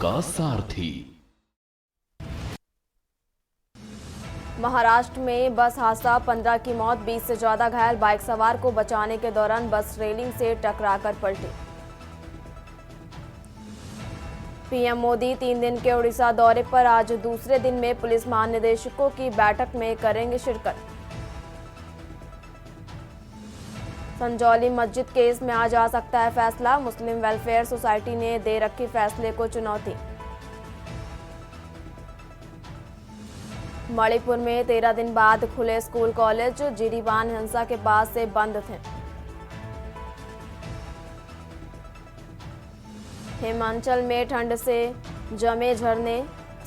का सारथी। महाराष्ट्र में बस हादसा, 15 की मौत, 20 से ज्यादा घायल। बाइक सवार को बचाने के दौरान बस रेलिंग से टकराकर पलटी। पीएम मोदी 3 दिन के उड़ीसा दौरे पर आज दूसरे दिन में पुलिस महानिदेशकों की बैठक में करेंगे शिरकत। संजौली मस्जिद केस में आज आ सकता है फैसला, मुस्लिम वेलफेयर सोसाइटी ने दे रखी फैसले को चुनौती। मणिपुर में 13 दिन बाद खुले स्कूल कॉलेज, जिरीबान हिंसा के बाद से बंद थे। हिमाचल में ठंड से जमे झरने,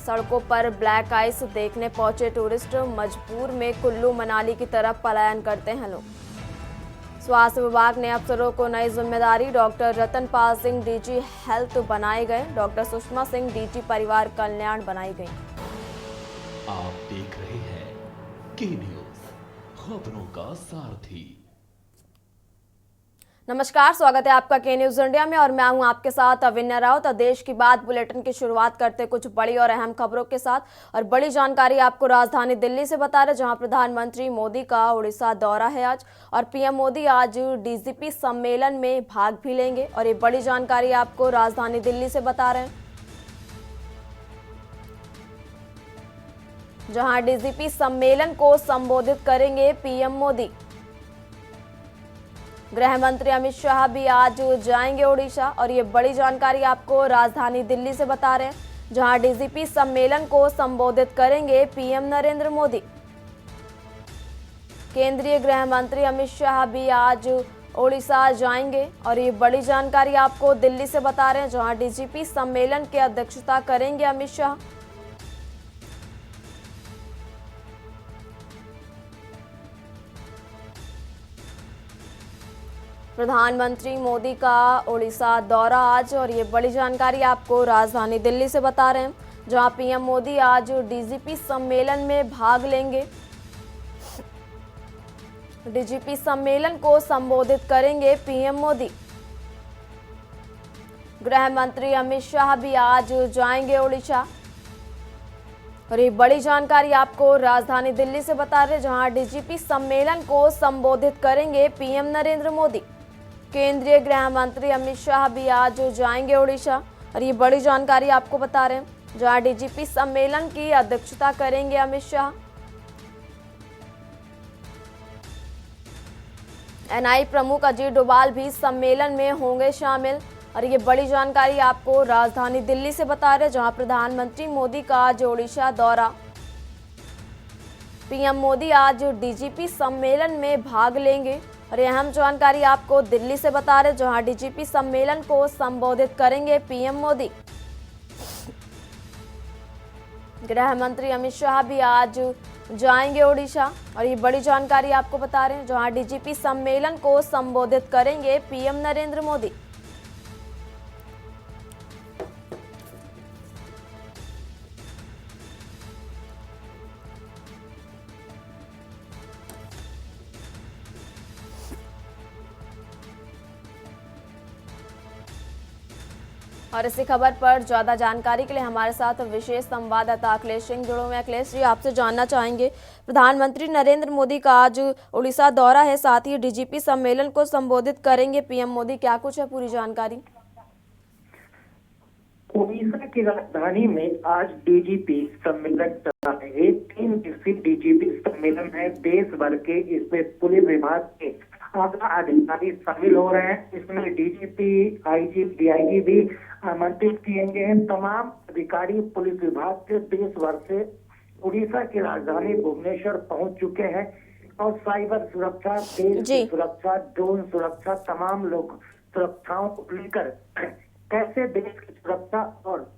सड़कों पर ब्लैक आइस देखने पहुंचे टूरिस्ट। मजबूर में कुल्लू मनाली की तरफ पलायन करते हैं लोग। स्वास्थ्य विभाग ने अफसरों को नई जिम्मेदारी, doctor Ratanpal Singh DG health बनाए गए, डॉक्टर सुषमा सिंह डीजी परिवार कल्याण बनाई गई। आप देख रहे हैं के न्यूज, खबरों का सारथी। नमस्कार, स्वागत है आपका के न्यूज इंडिया में और मैं हूं आपके साथ अविन्या राउत। देश की बात बुलेटिन की शुरुआत करते कुछ बड़ी और अहम खबरों के साथ और बड़ी जानकारी आपको राजधानी दिल्ली से बता रहे, जहां प्रधानमंत्री मोदी का उड़ीसा दौरा है आज और पीएम मोदी आज डीजीपी सम्मेलन में भाग भी लेंगे और ये बड़ी जानकारी आपको राजधानी दिल्ली से बता रहे हैं, जहां डीजीपी सम्मेलन को संबोधित करेंगे पीएम मोदी। गृह मंत्री अमित शाह भी आज जाएंगे ओडिशा और ये बड़ी जानकारी आपको राजधानी दिल्ली से बता रहे हैं, जहां डीजीपी सम्मेलन को संबोधित करेंगे पीएम नरेंद्र मोदी। केंद्रीय गृह मंत्री अमित शाह भी आज ओडिशा जाएंगे और ये बड़ी जानकारी आपको दिल्ली से बता रहे हैं, जहां डीजीपी सम्मेलन की अध्यक्षता करेंगे अमित शाह। प्रधानमंत्री मोदी का ओडिशा दौरा आज और ये बड़ी जानकारी आपको राजधानी दिल्ली से बता रहे हैं, जहां पीएम मोदी आज डीजीपी सम्मेलन में भाग लेंगे। डीजीपी सम्मेलन को संबोधित करेंगे पीएम मोदी। गृह मंत्री अमित शाह भी आज जाएंगे ओडिशा और ये बड़ी जानकारी आपको राजधानी दिल्ली से बता रहे हैं, जहां डीजीपी सम्मेलन को संबोधित करेंगे पीएम नरेंद्र मोदी। केंद्रीय गृह मंत्री अमित शाह भी आज जाएंगे ओडिशा और ये बड़ी जानकारी आपको बता रहे हैं, जहां डीजीपी सम्मेलन की अध्यक्षता करेंगे अमित शाह। एनआई प्रमुख अजीत डोभाल भी सम्मेलन में होंगे शामिल और ये बड़ी जानकारी आपको राजधानी दिल्ली से बता रहे हैं, जहां प्रधानमंत्री मोदी का आज ओडिशा दौरा। पीएम मोदी आज डीजीपी सम्मेलन में भाग लेंगे और यह अहम जानकारी आपको दिल्ली से बता रहे, जहां डीजीपी सम्मेलन को संबोधित करेंगे पीएम मोदी। गृह मंत्री अमित शाह भी आज जाएंगे ओडिशा और ये बड़ी जानकारी आपको बता रहे हैं, जहां डीजीपी सम्मेलन को संबोधित करेंगे पीएम नरेंद्र मोदी। और इसी खबर पर ज्यादा जानकारी के लिए हमारे साथ विशेष संवाददाता अखिलेश सिंह जुड़े हुए हैं। अखिलेश जी, आपसे जानना चाहेंगे, प्रधानमंत्री नरेंद्र मोदी का आज उड़ीसा दौरा है, साथ ही डीजीपी सम्मेलन को संबोधित करेंगे पीएम मोदी, क्या कुछ है पूरी जानकारी? उड़ीसा की राजधानी में आज डीजीपी सम्मेलन चल रहा है। 3 दिवसीय डीजीपी सम्मेलन है। देश भर के इसमें पुलिस विभाग के आला अधिकारी शामिल हो रहे हैं। इसमें डीजीपी, आईजी, डीआईजी भी आमंत्रित किए गए हैं। तमाम अधिकारी पुलिस विभाग के देश भर से उड़ीसा की राजधानी भुवनेश्वर पहुंच चुके हैं और साइबर सुरक्षा, देश की सुरक्षा, ड्रोन सुरक्षा, तमाम लोग सुरक्षाओं को लेकर कैसे देश की सुरक्षा और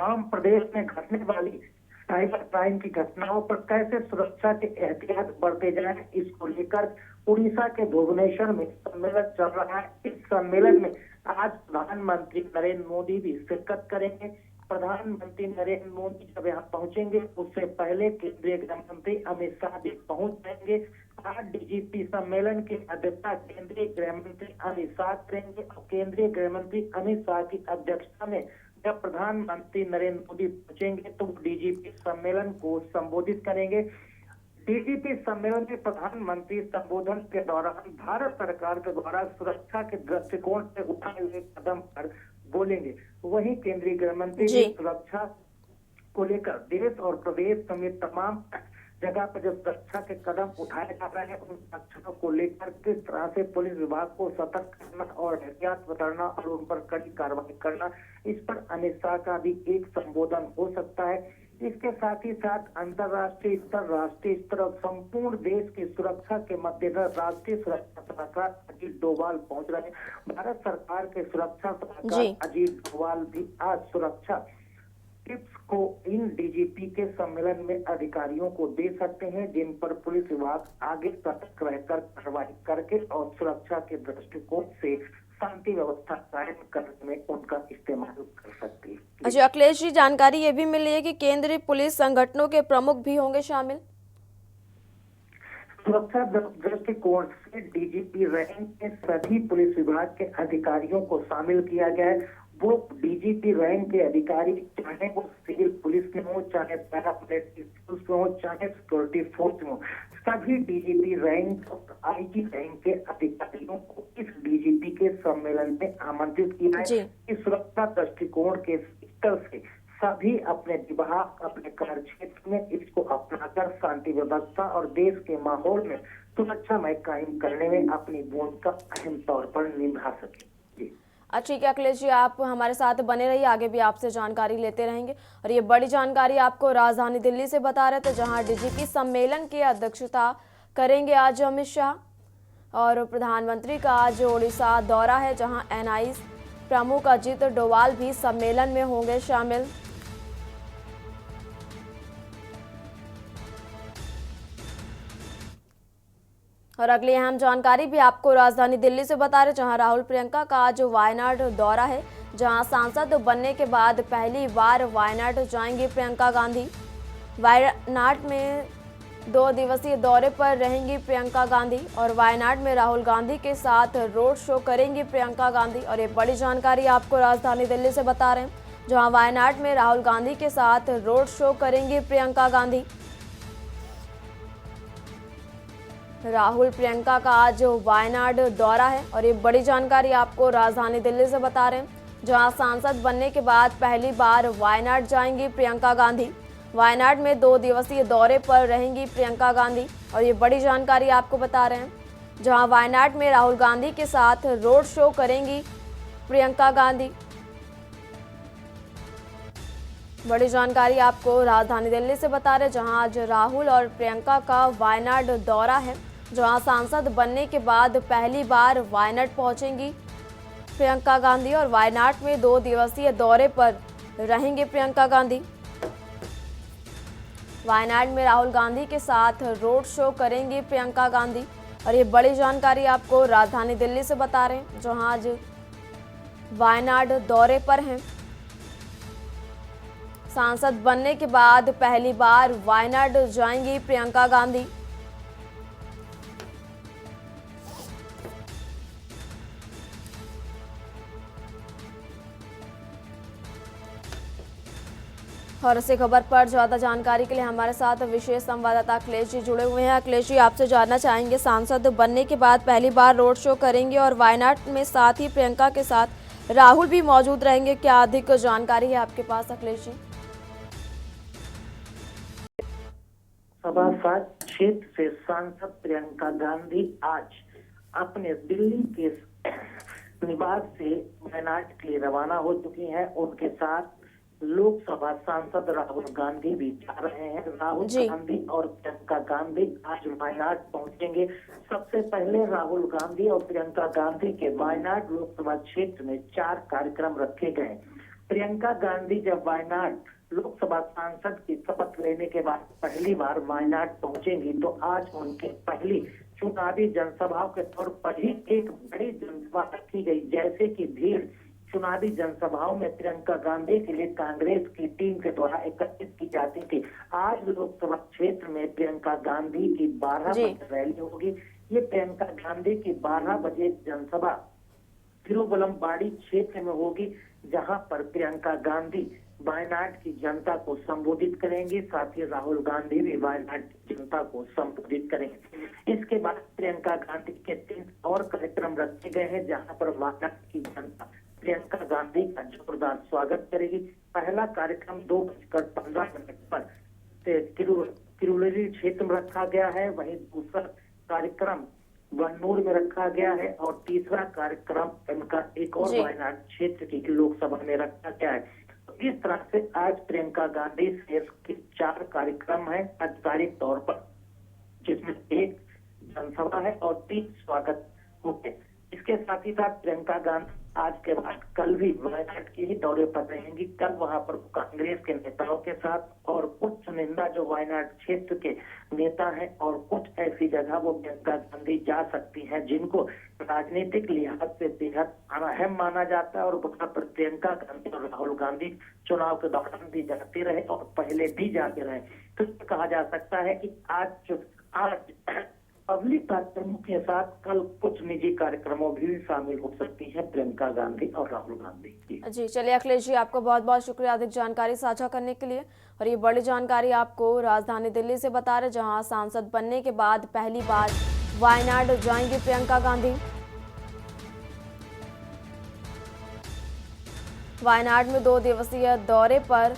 आम प्रदेश में घटने वाली साइबर क्राइम की घटनाओं पर कैसे सुरक्षा के एहतियात बरते जाएं, इसको लेकर उड़ीसा के भुवनेश्वर में सम्मेलन चल रहा है। इस सम्मेलन में आज प्रधानमंत्री नरेंद्र मोदी भी शिरकत करेंगे। प्रधानमंत्री नरेंद्र मोदी जब यहाँ पहुंचेंगे उससे पहले केंद्रीय गृह मंत्री अमित शाह भी पहुंच जाएंगे। आज डीजीपी सम्मेलन की अध्यक्षता केंद्रीय गृह मंत्री अमित शाह करेंगे और केंद्रीय गृह मंत्री अमित शाह की अध्यक्षता में जब प्रधानमंत्री नरेंद्र मोदी पहुंचेंगे तो डीजीपी सम्मेलन को संबोधित करेंगे। डीजीपी सम्मेलन में प्रधानमंत्री संबोधन के दौरान भारत सरकार के द्वारा सुरक्षा के दृष्टिकोण से उठाए हुए कदम पर बोलेंगे। वहीं केंद्रीय गृह मंत्री जी। सुरक्षा को लेकर देश और प्रदेश समेत तमाम जगह पर जो सुरक्षा के कदम उठाए जा रहे हैं, उन सुरक्षा को लेकर किस तरह से पुलिस विभाग को सतर्क करना और एहतियात बरतना और उन पर कड़ी कार्रवाई करना, इस पर अमित शाह का भी एक संबोधन हो सकता है। इसके साथ ही साथ अंतर्राष्ट्रीय स्तर, राष्ट्रीय स्तर और संपूर्ण देश की सुरक्षा के मद्देनजर राष्ट्रीय सुरक्षा सलाहकार अजीत डोभाल पहुंच रहे हैं। भारत सरकार के सुरक्षा सलाहकार अजीत डोभाल भी आज सुरक्षा टिप्स को इन डीजीपी के सम्मेलन में अधिकारियों को दे सकते हैं, जिन पर पुलिस विभाग आगे सतर्क रहकर कार्रवाई करके और सुरक्षा के दृष्टिकोण से शांति व्यवस्था कायम करने में उनका इस्तेमाल कर सकती है। अच्छा अखिलेश जी, जानकारी ये भी मिली है कि केंद्रीय पुलिस संगठनों के प्रमुख भी होंगे शामिल। सुरक्षा दृष्टिकोण से डीजीपी रैंक के सभी पुलिस विभाग के अधिकारियों को शामिल किया गया है। वो डीजीपी रैंक के अधिकारी, चाहे वो सिविल पुलिस में हो, चाहे पैरामिलिट्री फोर्स में हो, चाहे सिक्योरिटी फोर्स में हो, सभी डीजीपी रैंक और आईजी रैंक के अधिकारियों को इस डीजीपी के सम्मेलन में आमंत्रित किया है। इस सुरक्षा दृष्टिकोण के स्तर से सभी अपने विभाग, अपने कार्य क्षेत्र में इसको अपनाकर शांति व्यवस्था और देश के माहौल में सुरक्षामय कायम करने में अपनी भूमिका अहम तौर पर निभा सके। जी ठीक है अखिलेश जी, आप हमारे साथ बने रहिए, आगे भी आपसे जानकारी लेते रहेंगे। और ये बड़ी जानकारी आपको राजधानी दिल्ली से बता रहे थे, जहां डीजीपी सम्मेलन की अध्यक्षता करेंगे आज अमित शाह। और प्रधानमंत्री का आज ओडिशा दौरा है, जहां एनआई प्रमुख अजीत डोभाल भी सम्मेलन में होंगे शामिल। और अगली अहम जानकारी भी आपको राजधानी दिल्ली से बता रहे, जहां राहुल प्रियंका का आज वायनाड दौरा है, जहां सांसद बनने के बाद पहली बार वायनाड जाएंगी प्रियंका गांधी। वायनाड में 2 दिवसीय दौरे पर रहेंगी प्रियंका गांधी और वायनाड में राहुल गांधी के साथ रोड शो करेंगी प्रियंका गांधी। और ये बड़ी जानकारी आपको राजधानी दिल्ली से बता रहे हैं, जहां वायनाड में राहुल गांधी के साथ रोड शो करेंगी प्रियंका गांधी। राहुल प्रियंका का आज वायनाड दौरा है और ये बड़ी जानकारी आपको राजधानी दिल्ली से बता रहे हैं, जहां सांसद बनने के बाद पहली बार वायनाड जाएंगी प्रियंका गांधी। वायनाड में 2 दिवसीय दौरे पर रहेंगी प्रियंका गांधी और ये बड़ी जानकारी आपको बता रहे हैं, जहां वायनाड में राहुल गांधी के साथ रोड शो करेंगी प्रियंका गांधी। बड़ी जानकारी आपको राजधानी दिल्ली से बता रहे, जहां आज राहुल और प्रियंका का वायनाड दौरा है, जहां सांसद बनने के बाद पहली बार वायनाड पहुंचेंगी प्रियंका गांधी और वायनाड में 2 दिवसीय दौरे पर रहेंगे प्रियंका गांधी। वायनाड में राहुल गांधी के साथ रोड शो करेंगी प्रियंका गांधी और ये बड़ी जानकारी आपको राजधानी दिल्ली से बता रहे हैं, जहां आज वायनाड दौरे पर हैं। सांसद बनने के बाद पहली बार वायनाड जाएंगी प्रियंका गांधी। और इसी खबर पर ज्यादा जानकारी के लिए हमारे साथ विशेष संवाददाता अखिलेश जी जुड़े हुए हैं। अखिलेश जी, आपसे जानना चाहेंगे, सांसद बनने के बाद पहली बार रोड शो करेंगे और वायनाड में साथ ही प्रियंका के साथ राहुल भी मौजूद रहेंगे, क्या अधिक जानकारी है आपके पास अखिलेश जी? सभासद क्षेत्र से सांसद प्रियंका गांधी आज अपने दिल्ली के निवास से वायनाड के लिए रवाना हो चुकी हैं। उनके साथ लोकसभा सांसद राहुल गांधी भी जा रहे हैं। राहुल गांधी और प्रियंका गांधी आज वायनाड पहुंचेंगे। सबसे पहले राहुल गांधी और प्रियंका गांधी के वायनाड लोकसभा क्षेत्र में 4 कार्यक्रम रखे गए। प्रियंका गांधी जब वायनाड लोकसभा सांसद की शपथ लेने के बाद पहली बार वायनाड पहुंचेंगी, तो आज उनकी पहली चुनावी जनसभाओं के तौर पर ही एक बड़ी जनसभा रखी गई। जैसे कि भीड़ चुनावी जनसभाओं में प्रियंका गांधी के लिए कांग्रेस की टीम के द्वारा एकत्रित की जाती थी, आज लोकसभा क्षेत्र में प्रियंका गांधी की 12 बजे रैली होगी। ये प्रियंका गांधी की 12 बजे जनसभा तिरुवलम्बाड़ी क्षेत्र में होगी, जहां पर प्रियंका गांधी वायनाड की जनता को संबोधित करेंगी। साथ ही राहुल गांधी भी वायनाड की जनता को संबोधित करेंगे। इसके बाद प्रियंका गांधी के 3 और कार्यक्रम रखे गए हैं, जहां पर वायनाड की जनता प्रियंका गांधी का जोरदार स्वागत करेगी। पहला कार्यक्रम 2:15 पर तिरुवल्लुवर क्षेत्र में रखा गया है। वहीं दूसरा कार्यक्रम वन्नूर में रखा गया है और तीसरा कार्यक्रम इनका एक और वायनाड क्षेत्र की लोकसभा में रखा गया है। तो इस तरह से आज प्रियंका गांधी से के 4 कार्यक्रम है आधिकारिक तौर पर, जिसमें 1 जनसभा है और 3 स्वागत होंगे। इसके साथ ही साथ प्रियंका गांधी आज के बाद कल भी वायनाड के ही दौरे पर रहेंगी। कल वहां पर कांग्रेस के नेताओं के साथ और कुछ चुनिंदा जो वायनाड क्षेत्र के नेता हैं और कुछ ऐसी जगह वो प्रियंका गांधी जा सकती हैं जिनको राजनीतिक लिहाज से बेहद अहम माना जाता है, और वहां पर प्रियंका गांधी और राहुल गांधी चुनाव के दौरान भी जाते रहे और पहले भी जाते रहे। तो कहा जा सकता है कि आज पब्लिक कार्यक्रमों के साथ कल कुछ निजी कार्यक्रमों भी शामिल हो सकती हैं प्रियंका गांधी और राहुल गांधी जी। चलिए अखिलेश जी, आपको बहुत बहुत शुक्रिया अधिक जानकारी साझा करने के लिए। और ये बड़ी जानकारी आपको राजधानी दिल्ली से बता रहे, जहां सांसद बनने के बाद पहली बार वायनाड जाएंगी प्रियंका गांधी। वायनाड में 2 दिवसीय दौरे पर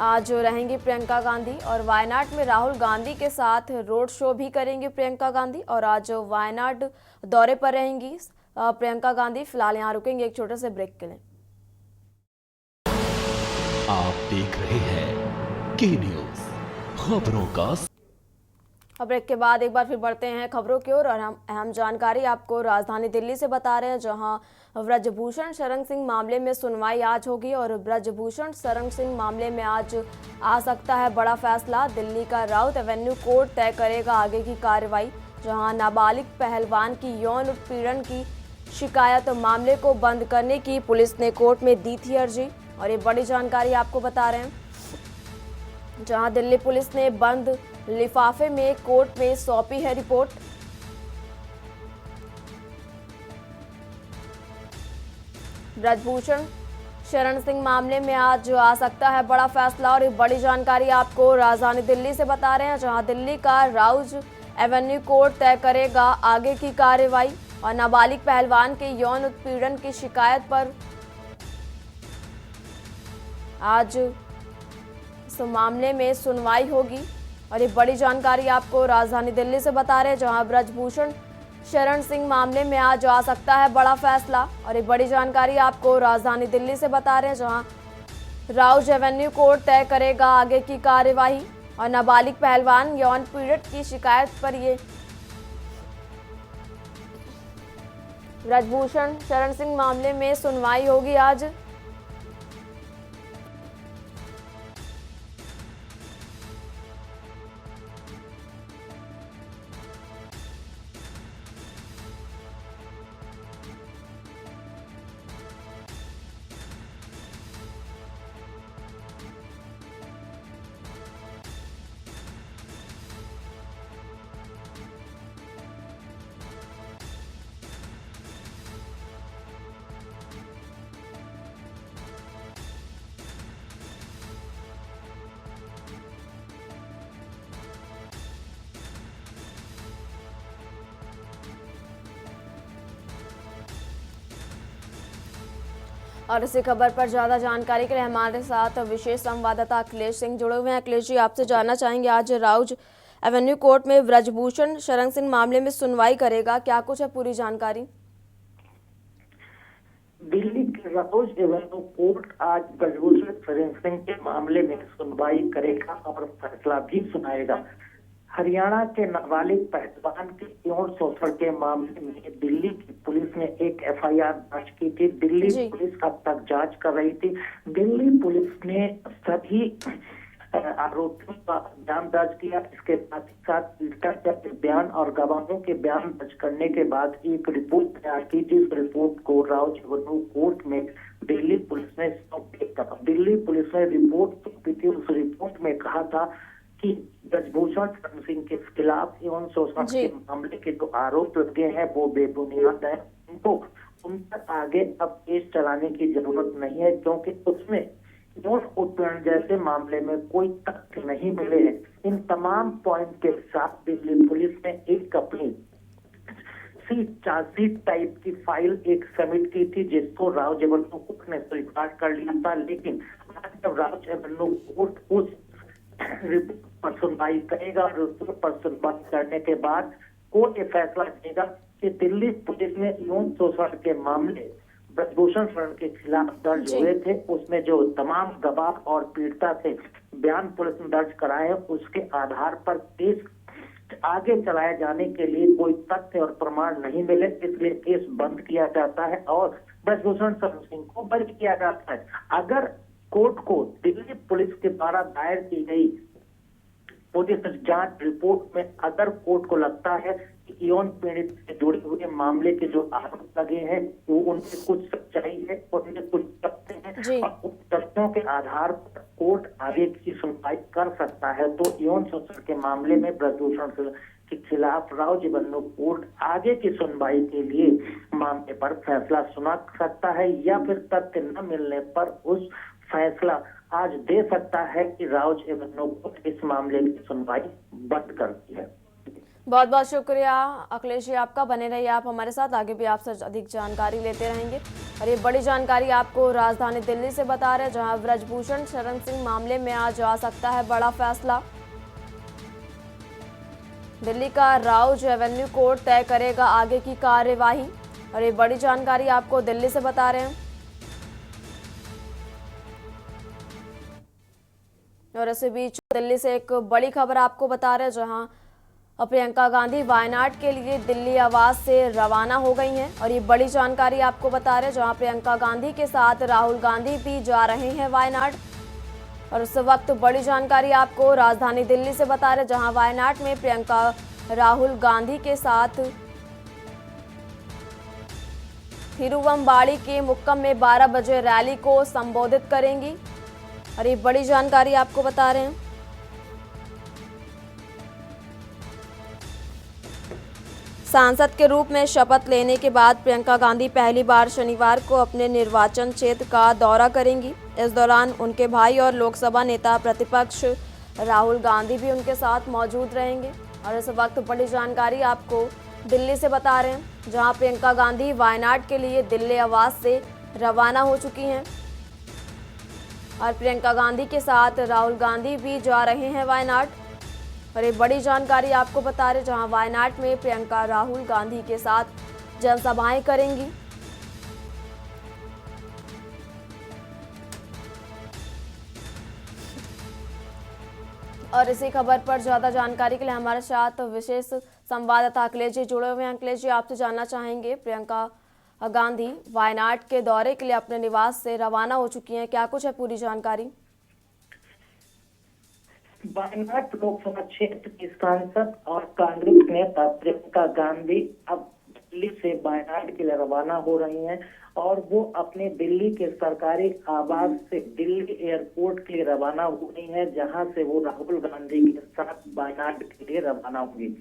आज रहेंगी प्रियंका गांधी और वायनाड में राहुल गांधी के साथ रोड शो भी करेंगी प्रियंका गांधी। और आज वायनाड दौरे पर रहेंगी प्रियंका गांधी। फिलहाल यहाँ रुकेंगे एक छोटे से ब्रेक के लिए। आप देख रहे हैं के न्यूज, खबरों का। ब्रेक के बाद एक बार फिर बढ़ते हैं खबरों की ओर और हम अहम जानकारी आपको राजधानी दिल्ली से बता रहे हैं, जहां ब्रजभूषण शरण सिंह मामले में सुनवाई आज होगी। और ब्रजभूषण शरण सिंह मामले में आज आ सकता है बड़ा फैसला। दिल्ली का राउत एवेन्यू कोर्ट तय करेगा आगे की कार्रवाई, जहां नाबालिग पहलवान की यौन उत्पीड़न की शिकायत मामले को बंद करने की पुलिस ने कोर्ट में दी थी अर्जी। और ये बड़ी जानकारी आपको बता रहे हैं, जहां दिल्ली पुलिस ने बंद लिफाफे में कोर्ट में सौंपी है रिपोर्ट। ब्रजभूषण शरण सिंह मामले में आज आ सकता है बड़ा फैसला। और एक बड़ी जानकारी आपको राजधानी दिल्ली से बता रहे हैं, जहां दिल्ली का राउज एवेन्यू कोर्ट तय करेगा आगे की कार्रवाई। और नाबालिग पहलवान के यौन उत्पीड़न की शिकायत पर आज इस मामले में सुनवाई होगी। और ये बड़ी जानकारी आपको राजधानी दिल्ली से बता रहे हैं, जहां ब्रजभूषण शरण सिंह मामले में आज आ सकता है बड़ा फैसला। और ये बड़ी जानकारी आपको राजधानी दिल्ली से बता रहे हैं, जहां राउज एवेन्यू कोर्ट तय करेगा आगे की कार्यवाही। और नाबालिग पहलवान यौन पीड़ित की शिकायत पर ये ब्रजभूषण शरण सिंह मामले में सुनवाई होगी आज। और इसी खबर पर ज्यादा जानकारी के लिए हमारे साथ विशेष संवाददाता अखिलेश सिंह जुड़े हुए हैं। अखिलेश जी, आपसे जानना चाहेंगे, आज राउज एवेन्यू कोर्ट में ब्रजभूषण शरण सिंह मामले में सुनवाई करेगा, क्या कुछ है पूरी जानकारी? दिल्ली के राउज एवेन्यू कोर्ट आज ब्रजभूषण शरण सिंह के मामले में सुनवाई करेगा और फैसला भी सुनाएगा। हरियाणा के नाबालिग पहलवान के यौन शोषण के मामले में दिल्ली की पुलिस ने एक एफआईआर दर्ज की थी। दिल्ली पुलिस अब तक जांच कर रही थी। दिल्ली पुलिस ने सभी आरोपियों का बयान दर्ज किया। इसके साथ पीड़िता के बयान और गवाहों के बयान दर्ज करने के बाद एक रिपोर्ट तैयार की, जिस रिपोर्ट को राउज एवेन्यू कोर्ट में दिल्ली पुलिस ने सौंपी। दिल्ली पुलिस ने रिपोर्ट सौंपी थी। उस रिपोर्ट में कहा था कि ब्रजभूषण शरण सिंह के खिलाफ यौन शोषण के मामले के जो आरोप लगे हैं वो बेबुनियाद है। उनको उन पर आगे अब केस चलाने की जरूरत नहीं है, क्योंकि उसमें यौन उत्पीड़न जैसे मामले में कोई तथ्य नहीं मिले हैं। इन तमाम पॉइंट के साथ दिल्ली पुलिस ने एक अपनी चार्जशीट टाइप की फाइल एक सबमिट की थी, जिसको राव जेवन्नो कोर्ट ने स्वीकार कर लिया था। लेकिन आज जब राव जेवन्नो कोर्ट उस रिपोर्ट पर सुनवाई करेगा और रिपोर्ट पर सुनवाई करने के बाद कोर्ट ये फैसला देगा कि दिल्ली पुलिस ने यौन शोषण के मामले ब्रजभूषण शरण के खिलाफ दर्ज हुए थे, उसमें जो तमाम गवाह और पीड़िता थे बयान पुलिस ने दर्ज कराए, उसके आधार पर केस आगे चलाए जाने के लिए कोई तथ्य और प्रमाण नहीं मिले, इसलिए केस बंद किया जाता है और ब्रजभूषण शरण सिंह को बरी किया जाता है। अगर कोर्ट को दिल्ली पुलिस के द्वारा दायर की गई पुलिस जांच रिपोर्ट में अगर कोर्ट को लगता है कि यौन पीड़ित से जुड़े हुए मामले के जो आरोप लगे हैं वो उनमें कुछ सच्चाई है, उनमें कुछ तथ्य हैं और उन तथ्यों के आधार पर कोर्ट आगे की सुनवाई कर सकता है, तो यौन शोषण के मामले में ब्रजभूषण के खिलाफ राव जेवन्नो कोर्ट आगे की सुनवाई के लिए मामले पर फैसला सुना सकता है, या फिर तथ्य न मिलने पर उस फैसला आज दे सकता है कि राव जेवन्नो कोर्ट इस मामले की सुनवाई बंद करती है। बहुत बहुत शुक्रिया अखिलेश जी आपका। बने रहिए आप हमारे साथ, आगे भी आपसे अधिक जानकारी लेते रहेंगे। और ये बड़ी जानकारी आपको राजधानी दिल्ली से बता रहे हैं, जहां ब्रजभूषण शरण सिंह मामले में आज आ सकता है बड़ा फैसला। दिल्ली का राव जेवन्नो कोर्ट तय करेगा आगे की कार्यवाही, और ये बड़ी जानकारी आपको दिल्ली से बता रहे हैं। और इसी बीच दिल्ली से एक बड़ी खबर आपको बता रहे हैं, जहां प्रियंका गांधी वायनाड के लिए दिल्ली आवास से रवाना हो गई हैं। और ये बड़ी जानकारी आपको बता रहे हैं, जहां प्रियंका गांधी के साथ राहुल गांधी भी जा रहे हैं वायनाड। और उस वक्त बड़ी जानकारी आपको राजधानी दिल्ली से बता रहे हैं, जहां वायनाड में प्रियंका राहुल गांधी के साथ थिरुवंबाड़ी के मुक्कम में 12 बजे रैली को संबोधित करेंगी। और ये बड़ी जानकारी आपको बता रहे हैं। सांसद के रूप में शपथ लेने के बाद प्रियंका गांधी पहली बार शनिवार को अपने निर्वाचन क्षेत्र का दौरा करेंगी। इस दौरान उनके भाई और लोकसभा नेता प्रतिपक्ष राहुल गांधी भी उनके साथ मौजूद रहेंगे। और इस वक्त बड़ी जानकारी आपको दिल्ली से बता रहे हैं, जहां प्रियंका गांधी वायनाड के लिए दिल्ली आवास से रवाना हो चुकी हैं। और प्रियंका गांधी के साथ राहुल गांधी भी जा रहे हैं वायनाड। और ये बड़ी जानकारी आपको बता रहे, जहां वायनाड में प्रियंका राहुल गांधी के साथ जनसभाएं करेंगी। और इसी खबर पर ज्यादा जानकारी के लिए हमारे साथ विशेष संवाददाता अखिलेश जी जुड़े हुए हैं। अखिलेश जी, आपसे जानना चाहेंगे, प्रियंका गांधी वायनाड के दौरे के लिए अपने निवास से रवाना हो चुकी हैं, क्या कुछ है पूरी जानकारी? वायनाड लोकसभा क्षेत्र की सांसद और कांग्रेस नेता प्रियंका गांधी अब दिल्ली से वायनाड के लिए रवाना हो रही हैं और वो अपने दिल्ली के सरकारी आवास से दिल्ली एयरपोर्ट के लिए रवाना हो रही हैं, जहां से वो राहुल गांधी के साथ वायनाड के लिए रवाना होंगी।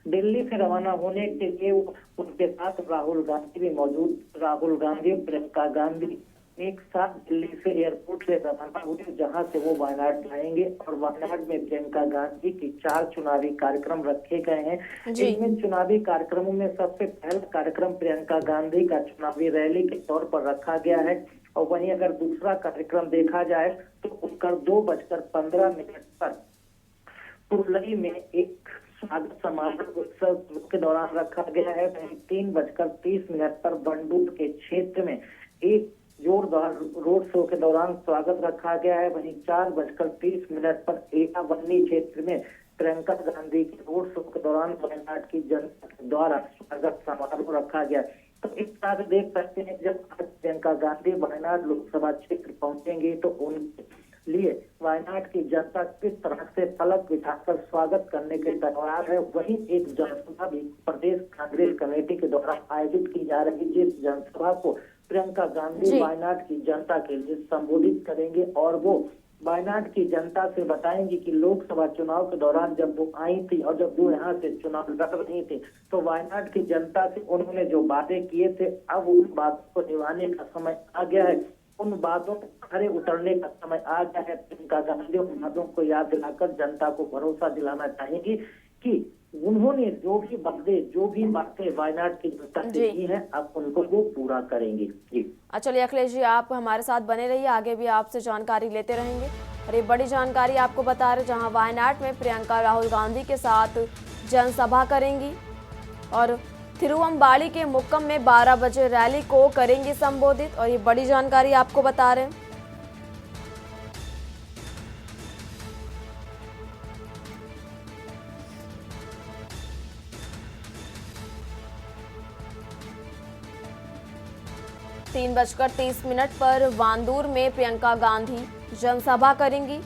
दिल्ली से रवाना होने के लिए उनके साथ राहुल गांधी भी मौजूद। राहुल गांधी प्रियंका गांधी एक साथ दिल्ली से एयरपोर्ट से रवाना हुए, जहां से वो वायनाड जाएंगे। और वायनाड में प्रियंका गांधी की 4 चुनावी कार्यक्रम रखे गए हैं। इनमें चुनावी कार्यक्रमों में सबसे पहला कार्यक्रम प्रियंका गांधी का चुनावी रैली के तौर पर रखा गया है। और वहीं अगर दूसरा कार्यक्रम देखा जाए तो उत्तर 2:15 पर पुरलई में एक स्वागत समारोह उत्सव के दौरान रखा गया है। 3:30 पर बंडूर के क्षेत्र में एक जोरदार रोड शो के दौरान स्वागत रखा गया है। वहीं 4:30 पर एकावन्नी क्षेत्र में प्रियंका गांधी के रोड शो के दौरान वायनाड की जनता के द्वारा स्वागत समारोह रखा गया। तो इस तरह से देख सकते हैं, जब आज प्रियंका गांधी वायनाड लोकसभा क्षेत्र पहुंचेंगे तो उनके लिए वायनाड की जनता किस तरह से फलक बिछाकर स्वागत करने के तैयार है। वहीं एक जनसभा भी प्रदेश कांग्रेस कमेटी के द्वारा आयोजित की जा रही है, जिस जनसभा को प्रियंका गांधी वायनाड की जनता के लिए संबोधित करेंगे और वो वायनाड की जनता से बताएंगी कि लोकसभा चुनाव के दौरान जब वो आई थी और जब वो यहाँ से चुनाव लड़ रही थी तो वायनाड की जनता से उन्होंने जो वादे किए थे, अब उन बातों को निभाने का समय आ गया है। उन बातों पर खरे उतरने का समय आ गया है। प्रियंका गांधी उन बातों को याद दिलाकर जनता को भरोसा दिलाना चाहेंगी कि उन्होंने जो भी वादे, जो भी बातें वायनाड की जनता से की है, अब उनको वो पूरा करेंगे। जी चलिए अखिलेश जी, आप हमारे साथ बने रहिए, आगे भी आपसे जानकारी लेते रहेंगे। और ये बड़ी जानकारी आपको बता रहे, जहां वायनाड में प्रियंका राहुल गांधी के साथ जनसभा करेंगी और थिरुवंबाड़ी के मुक्कम में 12 बजे रैली को करेंगी संबोधित। और ये बड़ी जानकारी आपको बता रहे हैं। तीन 3:30 पर वांदूर में प्रियंका गांधी जनसभा करेंगी।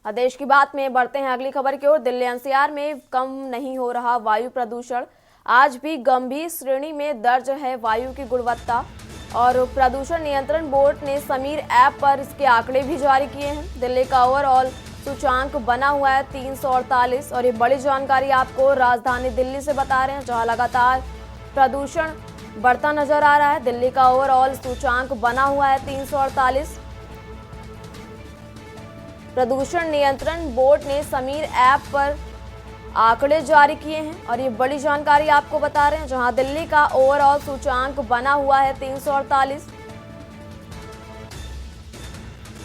देश की बात में बढ़ते हैं अगली खबर की ओर। दिल्ली एनसीआर में कम नहीं हो रहा वायु प्रदूषण, आज भी गंभीर श्रेणी में दर्ज है वायु की गुणवत्ता। और प्रदूषण नियंत्रण बोर्ड ने समीर ऐप पर इसके आंकड़े भी जारी किए हैं। दिल्ली का ओवरऑल सूचांक बना हुआ है 348। और ये बड़ी जानकारी आपको राजधानी दिल्ली से बता रहे हैं, जहां लगातार प्रदूषण बढ़ता नजर आ रहा है। दिल्ली का ओवरऑल सूचांक बना हुआ है 348। प्रदूषण नियंत्रण बोर्ड ने समीर ऐप पर आंकड़े जारी किए हैं और ये बड़ी जानकारी आपको बता रहे हैं, जहां दिल्ली का ओवरऑल सूचांक बना हुआ है 348।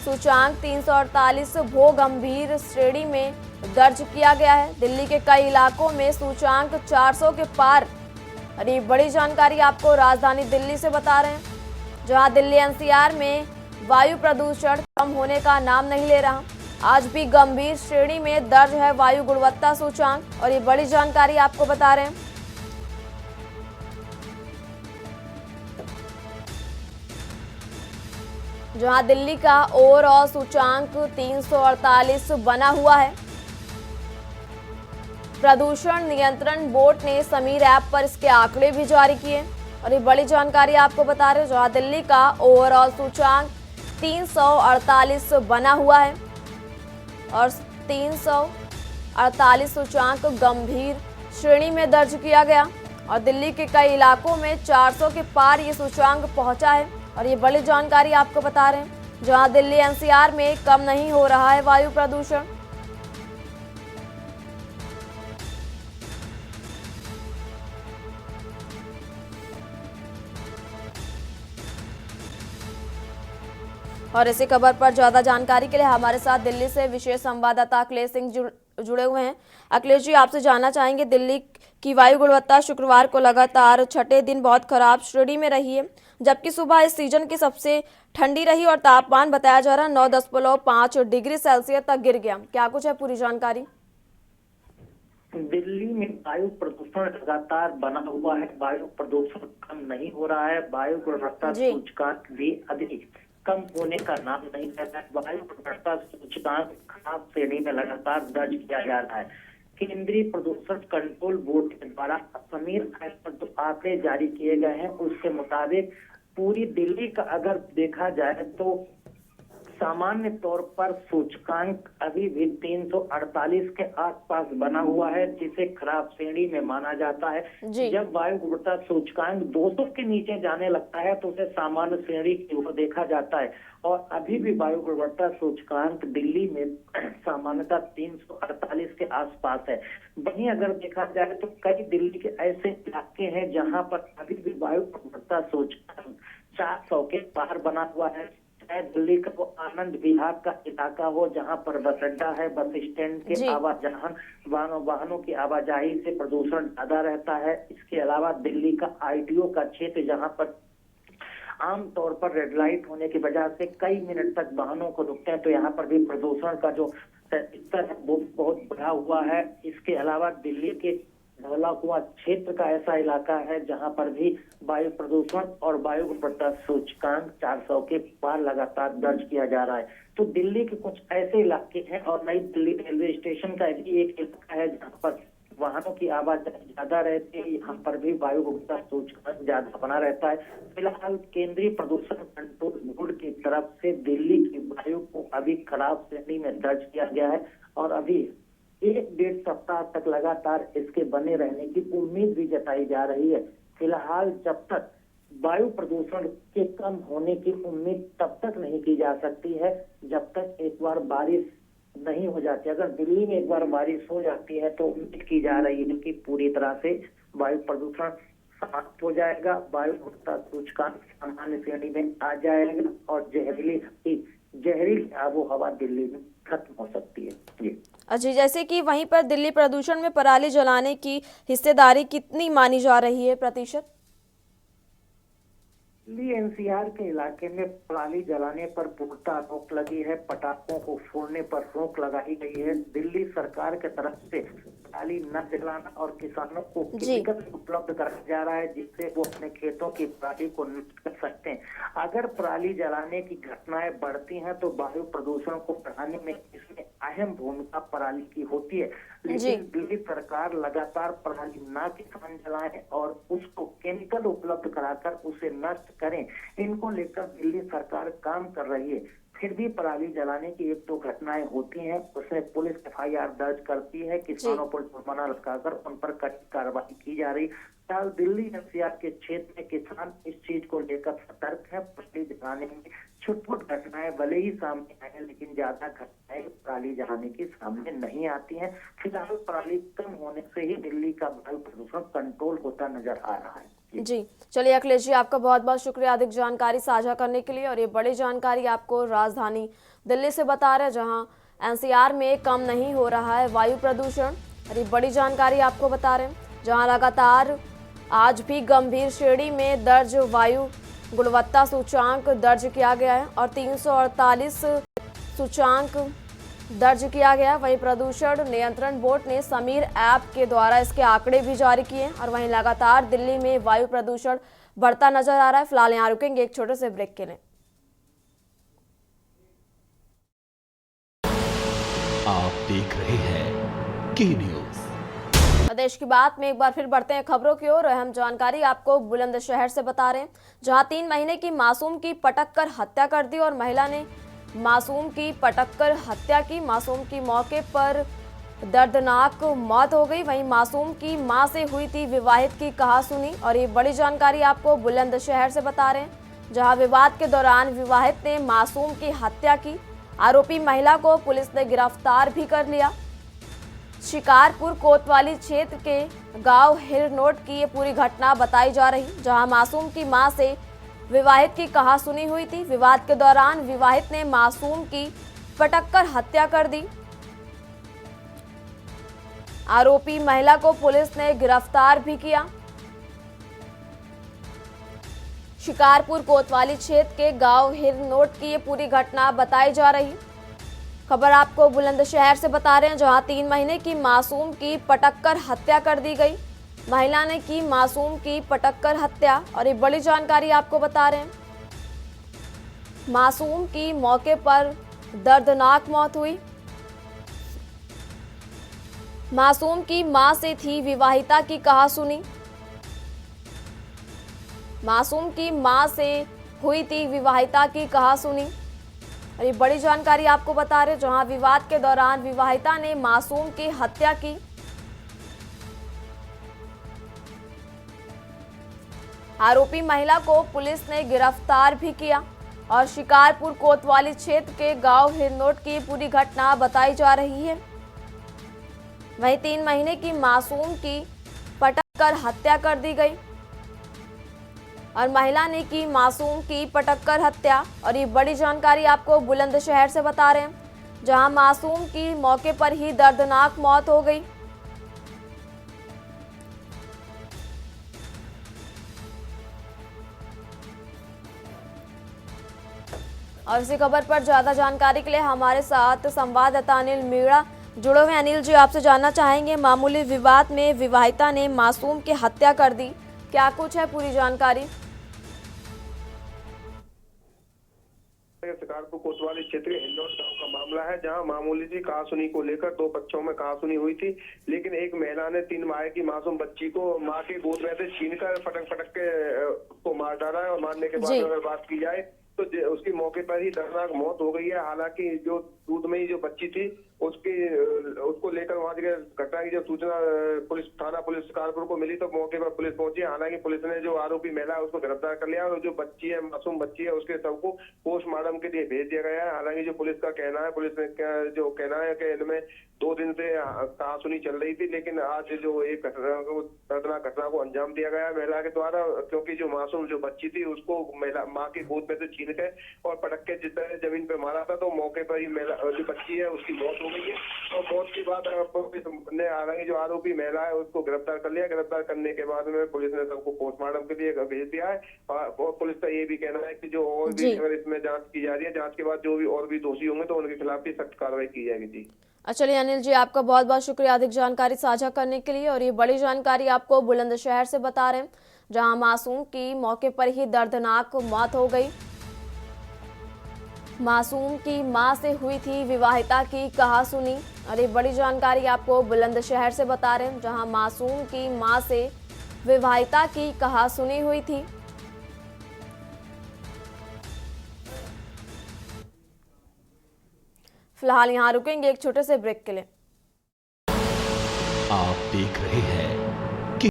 सूचांक 348 भू गंभीर श्रेणी में दर्ज किया गया है। दिल्ली के कई इलाकों में सूचांक 400 के पार। और ये बड़ी जानकारी आपको राजधानी दिल्ली से बता रहे हैं, जहां दिल्ली एनसीआर में वायु प्रदूषण कम होने का नाम नहीं ले रहा, आज भी गंभीर श्रेणी में दर्ज है वायु गुणवत्ता सूचांक। और ये बड़ी जानकारी आपको बता रहे हैं। जहां दिल्ली का ओवरऑल सूचांक 348 बना हुआ है। प्रदूषण नियंत्रण बोर्ड ने समीर ऐप पर इसके आंकड़े भी जारी किए और ये बड़ी जानकारी आपको बता रहे हैं, जहां दिल्ली का ओवरऑल सूचांक 348 बना हुआ है और 348 सूचांक गंभीर श्रेणी में दर्ज किया गया। और दिल्ली के कई इलाकों में 400 के पार ये सूचांक पहुंचा है। और ये बड़ी जानकारी आपको बता रहे हैं, जहां दिल्ली एनसीआर में कम नहीं हो रहा है वायु प्रदूषण। और इसी खबर पर ज्यादा जानकारी के लिए हमारे साथ दिल्ली से विशेष संवाददाता अखिलेश सिंह जुड़े हुए हैं। अखिलेश जी, आपसे जानना चाहेंगे, दिल्ली की वायु गुणवत्ता शुक्रवार को लगातार छठे दिन बहुत खराब श्रेणी में रही है, जबकि सुबह इस सीजन की सबसे ठंडी रही और तापमान बताया जा रहा 9.5 डिग्री सेल्सियस तक गिर गया। क्या कुछ है पूरी जानकारी? दिल्ली में वायु प्रदूषण लगातार बना हुआ है, वायु प्रदूषण कम नहीं हो रहा है, वायु गुणवत्ता सूचकांक भी अधिक कम होने का नाम नहीं लेता है। वायु गुणवत्ता सूचकांक खराब श्रेणी में लगातार दर्ज किया जा रहा है। केंद्रीय प्रदूषण कंट्रोल बोर्ड के द्वारा समीर ऐप पर जो आंकड़े जारी किए गए हैं, उसके मुताबिक पूरी दिल्ली का अगर देखा जाए तो सामान्य तौर पर सूचकांक अभी भी 348 के आसपास बना हुआ है, जिसे खराब श्रेणी में माना जाता है। जब वायु गुणवत्ता सूचकांक 200 के नीचे जाने लगता है तो उसे सामान्य श्रेणी की ओर देखा जाता है। और अभी भी वायु गुणवत्ता सूचकांक दिल्ली में सामान्यतः 348 के आसपास है। वहीं अगर देखा जाए तो कई दिल्ली के ऐसे इलाके हैं जहां पर अभी भी वायु गुणवत्ता सूचकांक 400 के पार बना हुआ है। चाहे दिल्ली का वो आनंद विहार का इलाका हो, जहां पर बस अड्डा है, बस स्टैंड के आवाजान वाहनों की आवाजाही से प्रदूषण ज्यादा रहता है। इसके अलावा दिल्ली का आईटीओ का क्षेत्र, जहां पर आमतौर पर रेड लाइट होने की वजह से कई मिनट तक वाहनों को रुकते हैं, तो यहाँ पर भी प्रदूषण का जो स्तर है वो बहुत बढ़ा हुआ है। इसके अलावा दिल्ली के धौला कुआं क्षेत्र का ऐसा इलाका है जहां पर भी वायु प्रदूषण और वायु गुणवत्ता सूचकांक 400 के पार लगातार दर्ज किया जा रहा है। तो दिल्ली के कुछ ऐसे इलाके हैं और नई दिल्ली रेलवे स्टेशन का भी एक इलाका है जहां पर वाहनों की आवाजाही ज्यादा रहती है, यहाँ पर भी वायु गुणवत्ता सूचकांक ज्यादा बना रहता है। फिलहाल केंद्रीय प्रदूषण कंट्रोल बोर्ड की तरफ से दिल्ली की वायु को अभी खराब श्रेणी में दर्ज किया गया है और अभी 1-1.5 सप्ताह तक लगातार इसके बने रहने की उम्मीद भी जताई जा रही है। फिलहाल जब तक वायु प्रदूषण के कम होने की उम्मीद तब तक नहीं की जा सकती है जब तक एक बार बारिश नहीं हो जाती। अगर दिल्ली में एक बार बारिश हो जाती है तो उम्मीद की जा रही है कि पूरी तरह से वायु प्रदूषण समाप्त हो जाएगा, वायु गुणवत्ता सूचकांक सामान्य श्रेणी में आ जाएगा और जहरीली आबो हवा दिल्ली में खत्म हो सकती है। जी अच्छा, जैसे कि वहीं पर दिल्ली प्रदूषण में पराली जलाने की हिस्सेदारी कितनी मानी जा रही है प्रतिशत? दिल्ली एनसीआर के इलाके में पराली जलाने पर पुख्ता रोक लगी है, पटाखों को फोड़ने पर रोक लगाई गई है। दिल्ली सरकार के तरफ से पराली न जलाना और किसानों को केमिकल उपलब्ध कराया जा रहा है जिससे वो अपने खेतों की पराली को नष्ट कर सकते हैं। अगर पराली जलाने की घटनाएं बढ़ती हैं तो वायु प्रदूषण को बढ़ाने में इसमें अहम भूमिका पराली की होती है। लेकिन दिल्ली सरकार लगातार पराली न किसान जलाएं और उसको केमिकल उपलब्ध कराकर उसे नष्ट करें, इनको लेकर दिल्ली सरकार काम कर रही है। फिर भी पराली जलाने की 1-2 घटनाएं होती हैं, उसमें पुलिस एफआईआर दर्ज करती है, किसानों पर जुर्माना लगाकर उन पर कड़ी कार्रवाई की जा रही। फिलहाल दिल्ली एनसीआर के क्षेत्र में किसान इस चीज को लेकर सतर्क है। पराली जलाने में छुटपुट घटनाएं भले ही सामने आए लेकिन ज्यादा घटनाएं पराली जलाने की सामने नहीं आती हैं। फिलहाल पराली कम होने से ही दिल्ली का वायु प्रदूषण कंट्रोल होता नजर आ रहा है। जी चलिए अखिलेश जी, आपका बहुत बहुत शुक्रिया अधिक जानकारी साझा करने के लिए। और ये बड़ी जानकारी आपको राजधानी दिल्ली से बता रहे हैं जहां एनसीआर में कम नहीं हो रहा है वायु प्रदूषण। और ये बड़ी जानकारी आपको बता रहे हैं जहां लगातार आज भी गंभीर श्रेणी में दर्ज वायु गुणवत्ता सूचांक दर्ज किया गया है और 348 सूचांक दर्ज किया गया। वहीं प्रदूषण नियंत्रण बोर्ड ने समीर ऐप के द्वारा इसके आंकड़े भी जारी किए और वहीं लगातार दिल्ली में वायु प्रदूषण बढ़ता नजर आ रहा है। फिलहाल यहाँ रुकेंगे एक छोटे से ब्रेक के लिए। आप देख रहे हैं के न्यूज। देश की बात में एक बार फिर बढ़ते हैं खबरों की ओर। अहम जानकारी आपको बुलंदशहर से बता रहे हैं जहां 3 महीने की मासूम की पटक कर हत्या कर दी और महिला ने मासूम की पटक कर हत्या की। मासूम की मौके पर दर्दनाक मौत हो गई। वहीं मासूम की मां से हुई थी विवाहित की कहासुनी और ये बड़ी जानकारी आपको बुलंदशहर से बता रहे हैं जहां विवाद के दौरान विवाहित ने मासूम की हत्या की। आरोपी महिला को पुलिस ने गिरफ्तार भी कर लिया। शिकारपुर कोतवाली क्षेत्र के गांव हिरनोट की ये पूरी घटना बताई जा रही जहां मासूम की मां से विवाहित की कहासुनी हुई थी। विवाद के दौरान विवाहित ने मासूम की पटक कर हत्या कर दी। आरोपी महिला को पुलिस ने गिरफ्तार भी किया। शिकारपुर कोतवाली क्षेत्र के गांव हिरनोट की ये पूरी घटना बताई जा रही। खबर आपको बुलंदशहर से बता रहे हैं जहां 3 महीने की मासूम की पटक कर हत्या कर दी गई। महिला ने की मासूम की पटक कर हत्या और ये बड़ी जानकारी आपको बता रहे हैं। मासूम की मौके पर दर्दनाक मौत हुई। मासूम की मां से थी विवाहिता की कहासुनी। मासूम की मां से हुई थी विवाहिता की कहासुनी और ये बड़ी जानकारी आपको बता रहे जहां विवाद के दौरान विवाहिता ने मासूम की हत्या की। आरोपी महिला को पुलिस ने गिरफ्तार भी किया और शिकारपुर कोतवाली क्षेत्र के गांव हिरनोट की पूरी घटना बताई जा रही है। वहीं 3 महीने की मासूम की पटक कर हत्या कर दी गई और महिला ने की मासूम की पटक कर हत्या और ये बड़ी जानकारी आपको बुलंदशहर से बता रहे हैं जहां मासूम की मौके पर ही दर्दनाक मौत हो गई। और इसी खबर पर ज्यादा जानकारी के लिए हमारे साथ संवाददाता अनिल मीणा जुड़े हुए। अनिल जी, आपसे जानना चाहेंगे मामूली विवाद में विवाहिता ने मासूम की हत्या कर दी, क्या कुछ है पूरी जानकारी? शिकारपुर कोतवाली क्षेत्र के हिंदौर गांव का मामला है, जहां मामूली सी कहासुनी को लेकर दो पक्षों में कहासुनी हुई थी। लेकिन एक महिला ने 3 माह की मासूम बच्ची को मां के गोद में से छीनकर पटक पटक के उसको मार डाला है। और मारने के बाद अगर बात की जाए तो उसकी मौके पर ही दर्दनाक मौत हो गई है। हालांकि जो दूध में ही जो बच्ची थी उसको लेकर वहां घटना की जो सूचना थाना पुलिस शिकारपुर को मिली तो मौके पर पुलिस पहुंची। हालांकि पुलिस ने जो आरोपी महिला है उसको गिरफ्तार कर लिया और जो बच्ची है, मासूम बच्ची है, उसके शव को पोस्टमार्टम के लिए भेज दिया गया है। हालांकि जो पुलिस का कहना है, पुलिस ने जो कहना है कि इनमें 2 दिन से कहासुनी चल रही थी, लेकिन आज जो एक दर्दनाक घटना को अंजाम दिया गया है महिला के द्वारा, क्योंकि जो मासूम जो बच्ची थी उसको महिला माँ की गोद में से छीन के और पटक के जिस तरह जमीन पे मारा था, तो मौके पर ही महिला जो बच्ची है उसकी मौत हो गई है। और मौत के बाद पुलिस ने हालांकि जो आरोपी महिला है उसको गिरफ्तार कर लिया। गिरफ्तार करने के बाद में पुलिस ने सबको पोस्टमार्टम के लिए भेज दिया है। और पुलिस का ये भी कहना है कि जो और भी अगर इसमें जांच की जा रही है, जांच के बाद जो भी और भी दोषी होंगे तो उनके खिलाफ भी सख्त कार्रवाई की जाएगी। जी चलिए अनिल जी, आपका बहुत बहुत शुक्रिया अधिक जानकारी साझा करने के लिए। और ये बड़ी जानकारी आपको बुलंदशहर से बता रहे हैं, जहां मासूम की मौके पर ही दर्दनाक मौत हो गई। मासूम की मां से हुई थी विवाहिता की कहासुनी। और ये बड़ी जानकारी आपको बुलंदशहर से बता रहे हैं, जहां मासूम की मां से विवाहिता की कहासुनी हुई थी। फिलहाल यहाँ रुकेंगे एक छोटे से ब्रेक के लिए। आप देख रहे हैं कि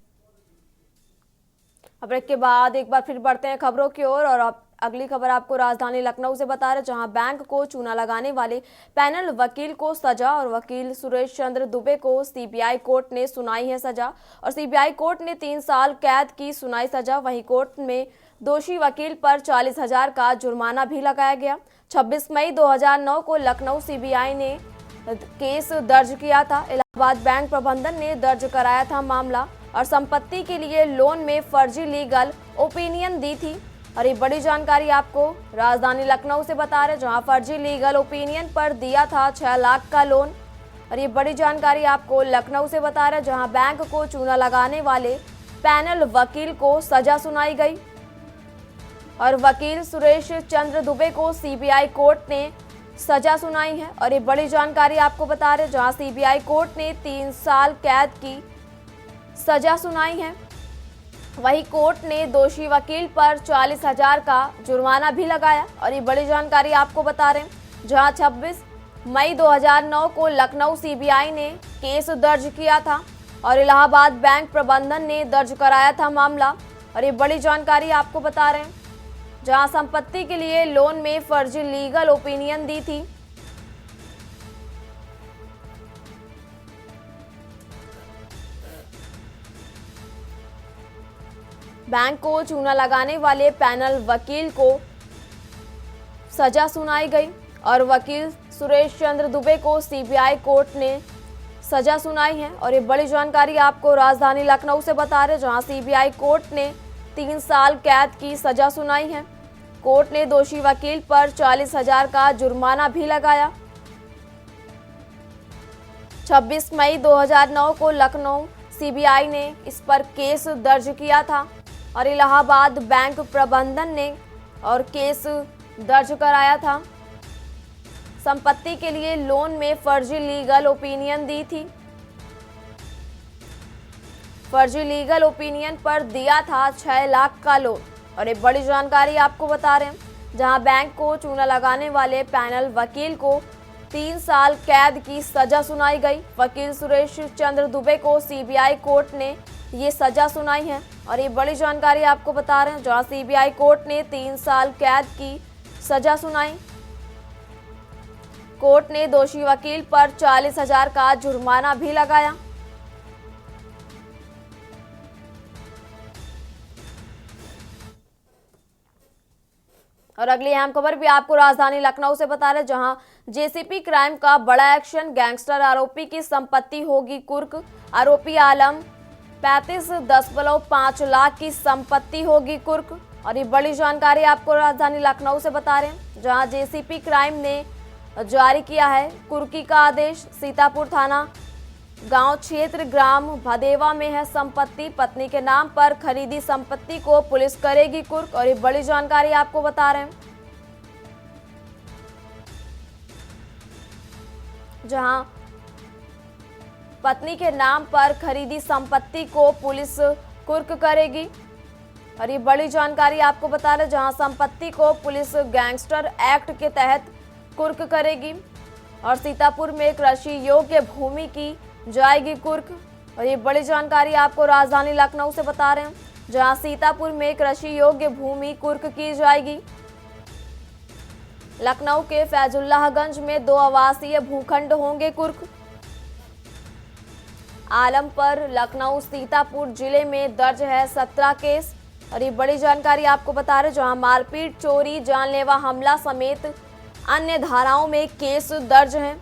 ब्रेक के बाद एक बार फिर बढ़ते हैं खबरों की ओर। और अब अगली खबर आपको राजधानी लखनऊ से बता रहे, जहां बैंक को चूना लगाने वाले पैनल वकील को सजा और वकील सुरेश चंद्र दुबे को सीबीआई कोर्ट ने सुनाई है सजा। और सीबीआई कोर्ट ने 3 साल कैद की सुनाई सजा। वहीं कोर्ट में दोषी वकील पर 40,000 का जुर्माना भी लगाया गया। 26 मई 2009 को लखनऊ सीबीआई ने केस दर्ज किया था। इलाहाबाद बैंक प्रबंधन ने दर्ज कराया था मामला और संपत्ति के लिए लोन में फर्जी लीगल ओपिनियन दी थी। और ये बड़ी जानकारी आपको राजधानी लखनऊ से बता रहे, जहां फर्जी लीगल ओपिनियन पर दिया था 6 लाख का लोन। और ये बड़ी जानकारी आपको लखनऊ से बता रहे, जहां बैंक को चूना लगाने वाले पैनल वकील को सजा सुनाई गई। और वकील सुरेश चंद्र दुबे को सीबीआई कोर्ट ने सजा सुनाई है। और ये बड़ी जानकारी आपको बता रहे, जहां सीबीआई कोर्ट ने 3 साल कैद की सजा सुनाई है। वहीं कोर्ट ने दोषी वकील पर 40,000 का जुर्माना भी लगाया। और ये बड़ी जानकारी आपको बता रहे हैं, जहां 26 मई 2009 को लखनऊ सीबीआई ने केस दर्ज किया था और इलाहाबाद बैंक प्रबंधन ने दर्ज कराया था मामला। और ये बड़ी जानकारी आपको बता रहे हैं, जहां संपत्ति के लिए लोन में फर्जी लीगल ओपिनियन दी थी। बैंक को चूना लगाने वाले पैनल वकील को सजा सुनाई गई और वकील सुरेश चंद्र दुबे को सीबीआई कोर्ट ने सजा सुनाई है। और ये बड़ी जानकारी आपको राजधानी लखनऊ से बता रहे, जहां सीबीआई कोर्ट ने 3 साल कैद की सजा सुनाई है। कोर्ट ने दोषी वकील पर 40,000 का जुर्माना भी लगाया। 26 मई 2009 को लखनऊ सीबीआई ने इस पर केस दर्ज किया था और इलाहाबाद बैंक प्रबंधन ने और केस दर्ज कराया था। संपत्ति के लिए लोन में फर्जी लीगल ओपिनियन दी थी। फर्जी लीगल ओपिनियन पर दिया था 6 लाख का लोन। और एक बड़ी जानकारी आपको बता रहे हैं, जहां बैंक को चूना लगाने वाले पैनल वकील को 3 साल कैद की सजा सुनाई गई। वकील सुरेश चंद्र दुबे को सीबीआई कोर्ट ने ये सजा सुनाई है। और ये बड़ी जानकारी आपको बता रहे हैं, जहां सीबीआई कोर्ट ने 3 साल कैद की सजा सुनाई। कोर्ट ने दोषी वकील पर 40,000 का जुर्माना भी लगाया। और अगली अहम खबर भी आपको राजधानी लखनऊ से बता रहे, जहां जेसीपी क्राइम का बड़ा एक्शन। गैंगस्टर आरोपी की संपत्ति होगी कुर्क। आरोपी आलम 35.5 लाख की संपत्ति होगी कुर्क। और ये बड़ी जानकारी आपको राजधानी लखनऊ से बता रहे हैं, जहां जेसीपी क्राइम ने जारी किया है कुर्की का आदेश। सीतापुर थाना गांव क्षेत्र ग्राम भदेवा में है संपत्ति। पत्नी के नाम पर खरीदी संपत्ति को पुलिस करेगी कुर्क। और ये बड़ी जानकारी आपको बता रहे हैं, जहां पत्नी के नाम पर खरीदी संपत्ति को पुलिस कुर्क करेगी। और ये बड़ी जानकारी आपको बता रहे, जहां संपत्ति को पुलिस गैंगस्टर एक्ट के तहत कुर्क करेगी। और सीतापुर में कृषि योग्य भूमि की जाएगी कुर्क। और ये बड़ी जानकारी आपको राजधानी लखनऊ से बता रहे हैं, जहां सीतापुर में कृषि योग्य भूमि कुर्क की जाएगी। लखनऊ के फैजुल्लाहगंज में 2 आवासीय भूखंड होंगे कुर्क। आलम पर लखनऊ सीतापुर जिले में दर्ज है 17 केस। और ये बड़ी जानकारी आपको बता रहे, जहां मारपीट, चोरी, जानलेवा हमला समेत अन्य धाराओं में केस दर्ज हैं।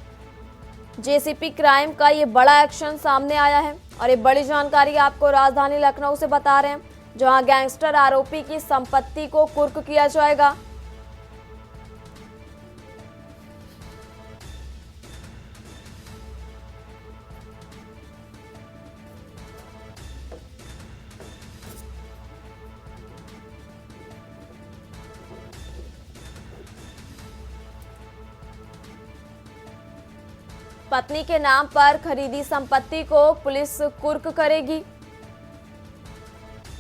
जेसीपी क्राइम का ये बड़ा एक्शन सामने आया है। और ये बड़ी जानकारी आपको राजधानी लखनऊ से बता रहे हैं, जहां गैंगस्टर आरोपी की संपत्ति को कुर्क किया जाएगा। पत्नी के नाम पर खरीदी संपत्ति को पुलिस कुर्क करेगी।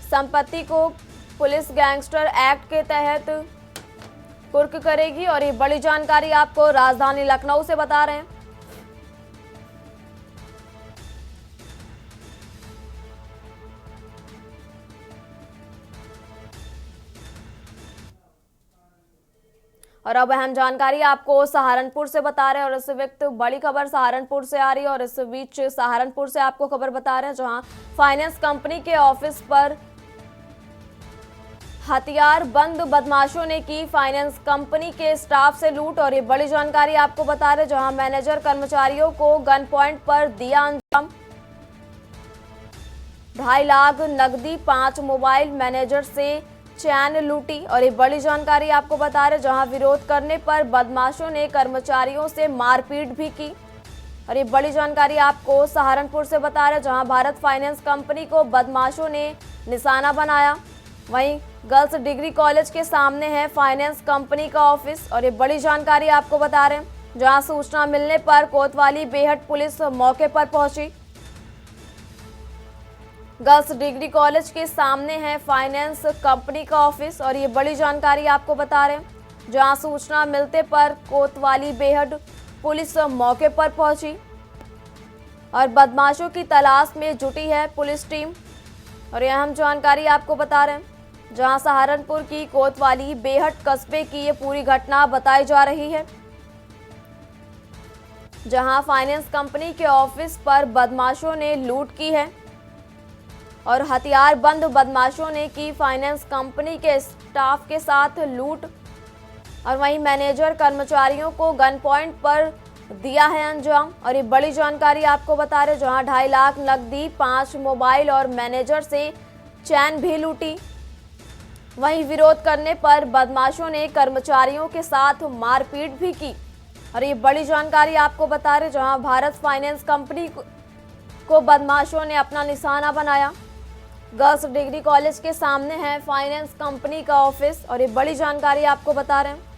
संपत्ति को पुलिस गैंगस्टर एक्ट के तहत कुर्क करेगी। और ये बड़ी जानकारी आपको राजधानी लखनऊ से बता रहे हैं। और अब अहम जानकारी आपको सहारनपुर से बता रहे हैं। और इस वक्त बड़ी खबर सहारनपुर से आ रही है। और इस बीच सहारनपुर से आपको खबर बता रहे हैं, जहां फाइनेंस कंपनी के ऑफिस पर हथियार बंद बदमाशों ने की फाइनेंस कंपनी के स्टाफ से लूट। और ये बड़ी जानकारी आपको बता रहे हैं, जहां मैनेजर कर्मचारियों को गन पॉइंट पर दिया अंजाम। 2.5 लाख नकदी, 5 मोबाइल, मैनेजर से चैन लूटी। और ये बड़ी जानकारी आपको बता रहे, जहां विरोध करने पर बदमाशों ने कर्मचारियों से मारपीट भी की। और ये बड़ी जानकारी आपको सहारनपुर से बता रहे, जहां भारत फाइनेंस कंपनी को बदमाशों ने निशाना बनाया। वहीं गर्ल्स डिग्री कॉलेज के सामने है फाइनेंस कंपनी का ऑफिस। और ये बड़ी जानकारी आपको बता रहे हैं, जहां सूचना मिलने पर कोतवाली बेहट पुलिस मौके पर पहुंची। गर्ल्स डिग्री कॉलेज के सामने है फाइनेंस कंपनी का ऑफिस। और ये बड़ी जानकारी आपको बता रहे हैं, जहां सूचना मिलते पर कोतवाली बेहट पुलिस मौके पर पहुंची और बदमाशों की तलाश में जुटी है पुलिस टीम। और यह अहम जानकारी आपको बता रहे हैं, जहां सहारनपुर की कोतवाली बेहट कस्बे की ये पूरी घटना बताई जा रही है, जहां फाइनेंस कंपनी के ऑफिस पर बदमाशों ने लूट की है। और हथियार बंद बदमाशों ने की फाइनेंस कंपनी के स्टाफ के साथ लूट। और वहीं मैनेजर कर्मचारियों को गन पॉइंट पर दिया है अंजाम। और ये बड़ी जानकारी आपको बता रहे, जहां 2.5 लाख नकदी, 5 मोबाइल और मैनेजर से चैन भी लूटी। वहीं विरोध करने पर बदमाशों ने कर्मचारियों के साथ मारपीट भी की। और ये बड़ी जानकारी आपको बता रहे, जहां भारत फाइनेंस कंपनी को बदमाशों ने अपना निशाना बनाया। गर्ल्स डिग्री कॉलेज के सामने है फाइनेंस कंपनी का ऑफिस। और ये बड़ी जानकारी आपको बता रहे हैं।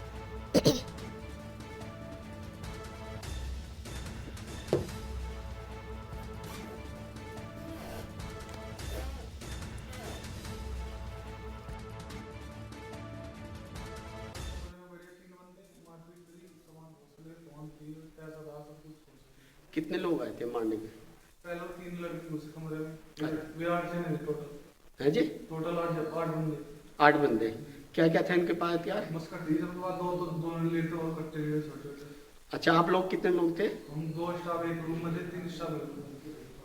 कितने लोग आए थे मारने में? पहले 3 लड़के उस कमरे में, विराट से नहीं टोटल है जी, 8 बंदे। 8 बंदे। क्या क्या था इनके पास हथियार? मस्कट थी, सबके बाद 2 लीटर और कट्टे लिए छोटे। अच्छा, आप लोग कितने लोग थे? हम 2 स्टाफ एक रूम में थे, 3 स्टाफ एक रूम में।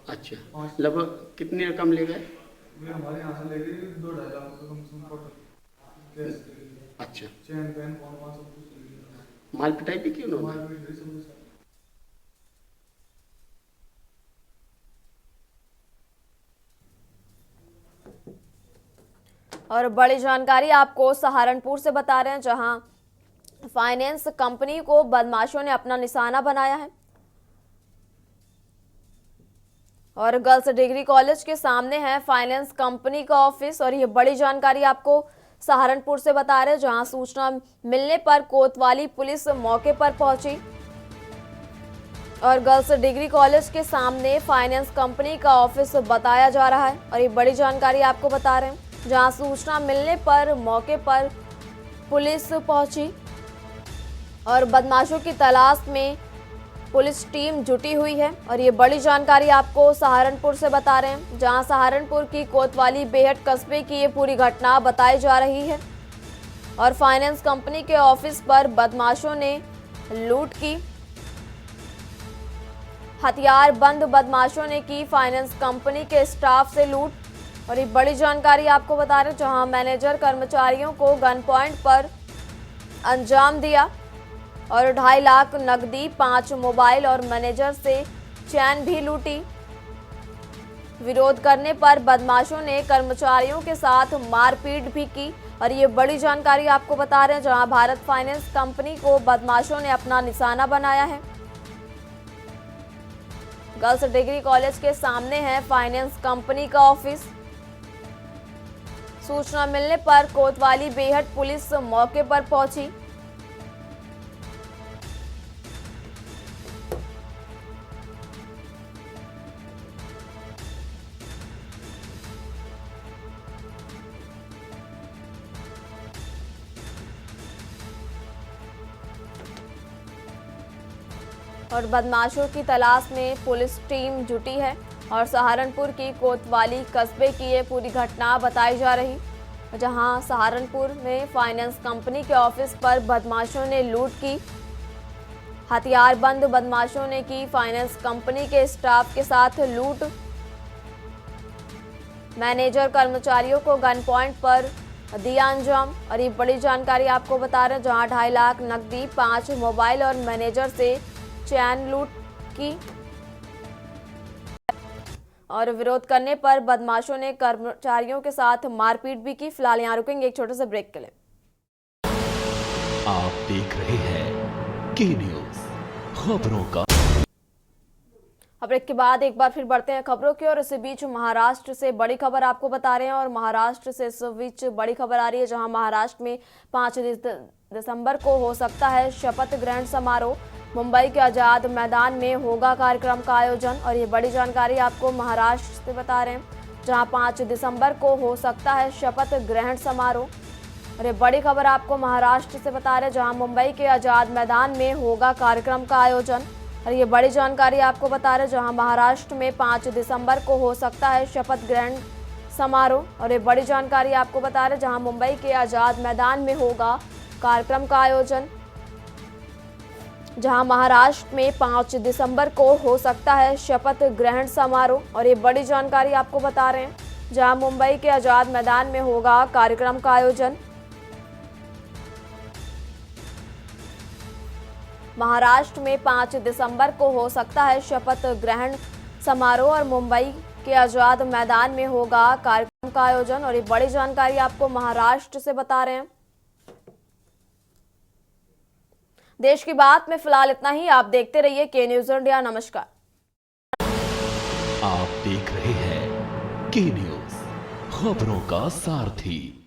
अच्छा, लगभग कितनी रकम ले गए? वे हमारे यहाँ से ले गए 2-2.5 लाख रुपए कम से कम टोटल कैश। अच्छा, चैन पेन फोन सब कुछ ले लिया। माल पिटाई भी की उन्होंने? हमारे भी सब कुछ। और बड़ी जानकारी आपको सहारनपुर से बता रहे हैं, जहां फाइनेंस कंपनी को बदमाशों ने अपना निशाना बनाया है। और गर्ल्स डिग्री कॉलेज के सामने है फाइनेंस कंपनी का ऑफिस। और ये बड़ी जानकारी आपको सहारनपुर से बता रहे हैं, जहां सूचना मिलने पर कोतवाली पुलिस मौके पर पहुंची और गर्ल्स डिग्री कॉलेज के सामने फाइनेंस कंपनी का ऑफिस बताया जा रहा है और ये बड़ी जानकारी आपको बता रहे हैं, जहां सूचना मिलने पर मौके पर पुलिस पहुंची और बदमाशों की तलाश में पुलिस टीम जुटी हुई है। और ये बड़ी जानकारी आपको सहारनपुर से बता रहे हैं, जहां सहारनपुर की कोतवाली बेहट कस्बे की ये पूरी घटना बताई जा रही है। और फाइनेंस कंपनी के ऑफिस पर बदमाशों ने लूट की। हथियार बंद बदमाशों ने की फाइनेंस कंपनी के स्टाफ से लूट। और ये बड़ी जानकारी आपको बता रहे हैं, जहां मैनेजर कर्मचारियों को गन पॉइंट पर अंजाम दिया और 2.5 लाख नकदी, 5 मोबाइल और मैनेजर से चैन भी लूटी। विरोध करने पर बदमाशों ने कर्मचारियों के साथ मारपीट भी की। और ये बड़ी जानकारी आपको बता रहे हैं, जहां भारत फाइनेंस कंपनी को बदमाशों ने अपना निशाना बनाया है। गर्ल्स डिग्री कॉलेज के सामने है फाइनेंस कंपनी का ऑफिस। सूचना मिलने पर कोतवाली बेहट पुलिस मौके पर पहुंची। और बदमाशों की तलाश में पुलिस टीम जुटी है। और सहारनपुर की कोतवाली कस्बे की ये पूरी घटना बताई जा रही, जहां सहारनपुर में फाइनेंस कंपनी के ऑफिस पर बदमाशों ने लूट की। हथियार बंद बदमाशों ने की फाइनेंस कंपनी के स्टाफ के साथ लूट। मैनेजर कर्मचारियों को गन पॉइंट पर दिया अंजाम। और ये बड़ी जानकारी आपको बता रहे हैं, जहां 2.5 लाख नकदी, 5 मोबाइल और मैनेजर से चैन लूट की। और विरोध करने पर बदमाशों ने कर्मचारियों के साथ मारपीट भी की। फिलहाल यहाँ रुकेंगे एक छोटे से ब्रेक के लिए। आप देख रहे हैं के न्यूज, खबरों का। अब ब्रेक के बाद एक बार फिर बढ़ते हैं खबरों की ओर। इसी बीच महाराष्ट्र से बड़ी खबर आपको बता रहे हैं। और महाराष्ट्र से इस बीच बड़ी खबर आ रही है, जहां महाराष्ट्र में 5 दिसंबर को हो सकता है शपथ ग्रहण समारोह। मुंबई के आज़ाद मैदान में होगा कार्यक्रम का आयोजन। और ये बड़ी जानकारी आपको महाराष्ट्र से बता रहे हैं, जहां 5 दिसंबर को हो सकता है शपथ ग्रहण समारोह। और ये बड़ी खबर आपको महाराष्ट्र से बता रहे हैं, जहां मुंबई के आज़ाद मैदान में होगा कार्यक्रम का आयोजन। और ये बड़ी जानकारी आपको बता रहे हैं, जहां महाराष्ट्र में 5 दिसंबर को हो सकता है शपथ ग्रहण समारोह। और ये बड़ी जानकारी आपको बता रहे हैं, जहां मुंबई के आज़ाद मैदान में होगा कार्यक्रम का आयोजन। जहां महाराष्ट्र में 5 दिसंबर को हो सकता है शपथ ग्रहण समारोह। और ये बड़ी जानकारी आपको बता रहे हैं, जहां मुंबई के आज़ाद मैदान में होगा कार्यक्रम का आयोजन। महाराष्ट्र में 5 दिसंबर को हो सकता है शपथ ग्रहण समारोह और मुंबई के आज़ाद मैदान में होगा कार्यक्रम का आयोजन। और ये बड़ी जानकारी आपको महाराष्ट्र से बता रहे हैं। देश की बात में फिलहाल इतना ही। आप देखते रहिए के न्यूज इंडिया। नमस्कार। आप देख रहे हैं के न्यूज, खबरों का सारथी।